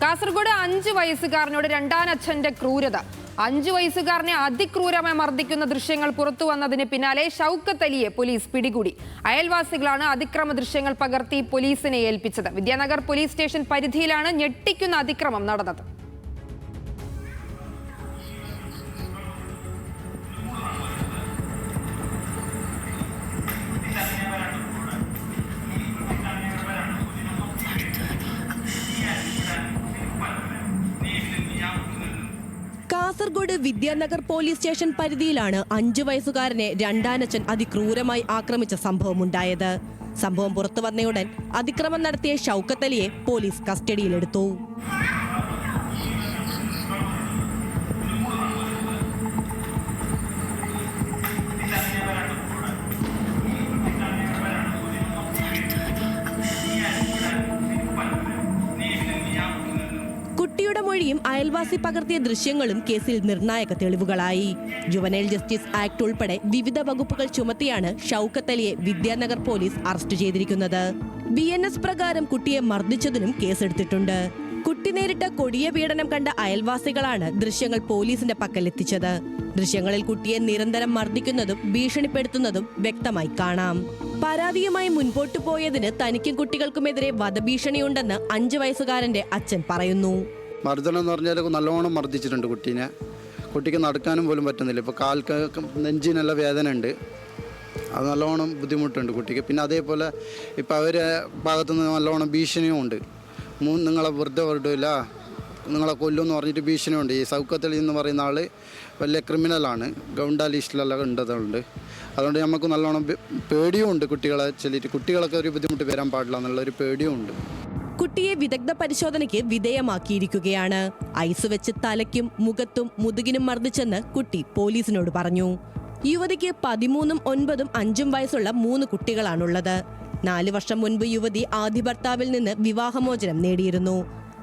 കാസർഗോഡ് 5 വയസ്സുകാരനോട് രണ്ടാനച്ഛന്റെ ക്രൂരത. 5 വയസ്സുകാരനെ അതിക്രൂരമായി മർദ്ദിക്കുന്ന ദൃശ്യങ്ങൾ പുറത്തു വന്നതിന് പിന്നാലെ ഷൗക്കത്ത് അലിയെ പോലീസ് പിടികൂടി. അയൽവാസികളാണ് അതിക്രമ ദൃശ്യങ്ങൾ പകർത്തി പോലീസിനെ ഏൽപ്പിച്ചത്. വിദ്യാനഗർ പോലീസ് സ്റ്റേഷൻ പരിധിയിലാണ് ഞെട്ടിക്കുന്ന അതിക്രമം നടന്നത്. കാസർഗോഡ് വിദ്യാനഗർ പോലീസ് സ്റ്റേഷൻ പരിധിയിലാണ് 5 വയസ്സുകാരനെ രണ്ടാനച്ഛൻ അതിക്രൂരമായി ആക്രമിച്ച സംഭവമുണ്ടായത്. സംഭവം പുറത്തു വന്നയുടൻ അതിക്രമം നടത്തിയ ഷൗക്കത്ത് അലിയെ പോലീസ് കസ്റ്റഡിയിലെടുത്തു. കുട്ടിയുടെ മൊഴിയും അയൽവാസി പകർത്തിയ ദൃശ്യങ്ങളും കേസിൽ നിർണായക തെളിവുകളായി. ജുവനൈൽ ജസ്റ്റിസ് ആക്ട് ഉൾപ്പെടെ വിവിധ വകുപ്പുകൾ ചുമത്തിയാണ് ഷൗക്കത്ത് അലിയെ വിദ്യാനഗർ പോലീസ് അറസ്റ്റ് ചെയ്തിരിക്കുന്നത്. BNS പ്രകാരം കുട്ടിയെ മർദ്ദിച്ചതിനും കേസെടുത്തിട്ടുണ്ട്. കുട്ടി നേരിട്ട കൊടിയ പീഡനം കണ്ട അയൽവാസികളാണ് ദൃശ്യങ്ങൾ പോലീസിന്റെ പക്കലെത്തിച്ചത്. ദൃശ്യങ്ങളിൽ കുട്ടിയെ നിരന്തരം മർദ്ദിക്കുന്നതും ഭീഷണിപ്പെടുത്തുന്നതും വ്യക്തമായി കാണാം. പരാതിയുമായി മുൻപോട്ടു പോയതിന് തനിക്കും കുട്ടികൾക്കുമെതിരെ വധഭീഷണിയുണ്ടെന്ന് 5 വയസ്സുകാരന്റെ അച്ഛൻ പറയുന്നു. മർദ്ദനം എന്ന് പറഞ്ഞാൽ നല്ലോണം മർദ്ദിച്ചിട്ടുണ്ട് കുട്ടീനെ. കുട്ടിക്ക് നടക്കാനും പോലും പറ്റുന്നില്ല. ഇപ്പോൾ കാൽക്ക് നെഞ്ചിനെല്ലാം വേദന ഉണ്ട്. അത് നല്ലോണം ബുദ്ധിമുട്ടുണ്ട് കുട്ടിക്ക്. പിന്നെ അതേപോലെ ഇപ്പോൾ അവരെ ഭാഗത്തുനിന്ന് നല്ലോണം ഭീഷണിയും ഉണ്ട്. നിങ്ങളെ വെറുതെ വിടില്ല, നിങ്ങളെ കൊല്ലുമെന്ന് പറഞ്ഞിട്ട് ഭീഷണിയുണ്ട്. ഈ ഷൗക്കത്ത് അലി എന്ന് പറയുന്ന ആൾ വലിയ ക്രിമിനലാണ്, ഗൗണ്ട ലിസ്റ്റിലെല്ലാം ഉണ്ടതുണ്ട്. അതുകൊണ്ട് നമുക്ക് നല്ലോണം പേടിയും ഉണ്ട്. കുട്ടികളെ ചൊല്ലിയിട്ട് കുട്ടികളൊക്കെ ഒരു ബുദ്ധിമുട്ട് വരാൻ പാടില്ല എന്നുള്ളൊരു പേടിയും ഉണ്ട്. കുട്ടിയെ വിദഗ്ധ പരിശോധനയ്ക്ക് വിധേയമാക്കിയിരിക്കുകയാണ്. ഐസ് വെച്ച് തലയ്ക്കും മുഖത്തും മുതുകിനും മർദ്ദിച്ചെന്ന് കുട്ടി പോലീസിനോട് പറഞ്ഞു. യുവതിക്ക് 13, 9, 5 വയസ്സുള്ള 3 കുട്ടികളാണുള്ളത്. 4 വർഷം മുൻപ് യുവതി ആദ്യ ഭർത്താവിൽ നിന്ന് വിവാഹമോചനം നേടിയിരുന്നു.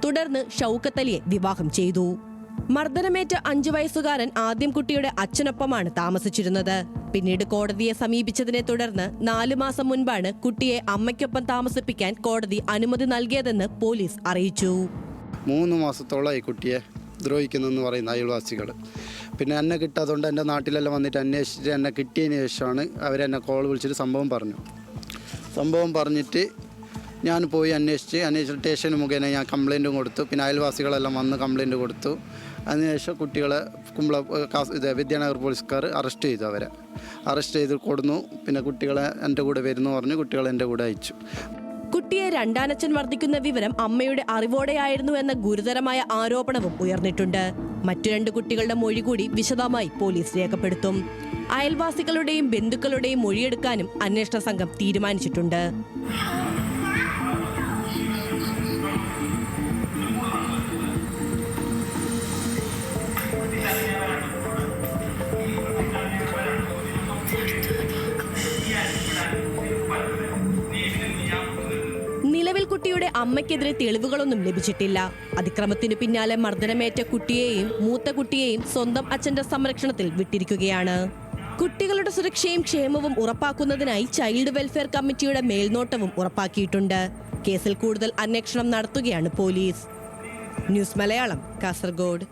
തുടർന്ന് ഷൗക്കത്ത് അലിയെ വിവാഹം ചെയ്തു. മർദ്ദനമേറ്റ 5 വയസ്സുകാരൻ ആദ്യം കുട്ടിയുടെ അച്ഛനൊപ്പമാണ് താമസിച്ചിരുന്നത്. പിന്നീട് കോടതിയെ സമീപിച്ചതിനെ തുടർന്ന് 4 മാസം മുൻപാണ് കുട്ടിയെ അമ്മയ്ക്കൊപ്പം താമസിപ്പിക്കാൻ കോടതി അനുമതി നൽകിയതെന്ന് പോലീസ് അറിയിച്ചു. 3 മാസത്തോളമായി കുട്ടിയെ ദ്രോഹിക്കുന്നെന്ന് പറയുന്ന അയൽവാസികൾ. പിന്നെ എന്നെ കിട്ടാത്തതുകൊണ്ട് എൻ്റെ നാട്ടിലെല്ലാം വന്നിട്ട് അന്വേഷിച്ചിട്ട് എന്നെ കിട്ടിയതിന് ശേഷമാണ് അവരെന്നെ കോൾ വിളിച്ചിട്ട് സംഭവം പറഞ്ഞിട്ട് ഞാൻ പോയി അന്വേഷിച്ച് സ്റ്റേഷൻ മുഖേന ഞാൻ കംപ്ലയിൻറ്റും കൊടുത്തു. പിന്നെ അയൽവാസികളെല്ലാം വന്ന് കംപ്ലയിൻറ്റ് കൊടുത്തു. അതിനുശേഷം കുട്ടികളെ വിദ്യാനഗർ പോലീസുകാർ അറസ്റ്റ് ചെയ്തു. അവരെ അറസ്റ്റ് ചെയ്ത് കൊടുന്നു. പിന്നെ കുട്ടികളെ എൻ്റെ കൂടെ വരുന്നു പറഞ്ഞ് കുട്ടികളെ എൻ്റെ കൂടെ അയച്ചു. കുട്ടിയെ രണ്ടാനച്ഛൻ മർദ്ദിക്കുന്ന വിവരം അമ്മയുടെ അറിവോടെയായിരുന്നു എന്ന ഗുരുതരമായ ആരോപണവും ഉയർന്നിട്ടുണ്ട്. മറ്റു 2 കുട്ടികളുടെ മൊഴി കൂടി വിശദമായി പോലീസ് രേഖപ്പെടുത്തും. അയൽവാസികളുടെയും ബന്ധുക്കളുടെയും മൊഴിയെടുക്കാനും അന്വേഷണ സംഘം തീരുമാനിച്ചിട്ടുണ്ട്. നിലവിൽ കുട്ടിയുടെ അമ്മയ്ക്കെതിരെ തെളിവുകളൊന്നും ലഭിച്ചിട്ടില്ല. അതിക്രമത്തിനു പിന്നാലെ മർദ്ദനമേറ്റ കുട്ടിയെയും മൂത്ത കുട്ടിയെയും സ്വന്തം അച്ഛന്റെ സംരക്ഷണത്തിൽ വിട്ടിരിക്കുകയാണ്. കുട്ടികളുടെ സുരക്ഷയും ക്ഷേമവും ഉറപ്പാക്കുന്നതിനായി ചൈൽഡ് വെൽഫെയർ കമ്മിറ്റിയുടെ മേൽനോട്ടവും ഉറപ്പാക്കിയിട്ടുണ്ട്. കേസിൽ കൂടുതൽ അന്വേഷണം നടത്തുകയാണ് പോലീസ്. ന്യൂസ് മലയാളം, കാസർഗോഡ്.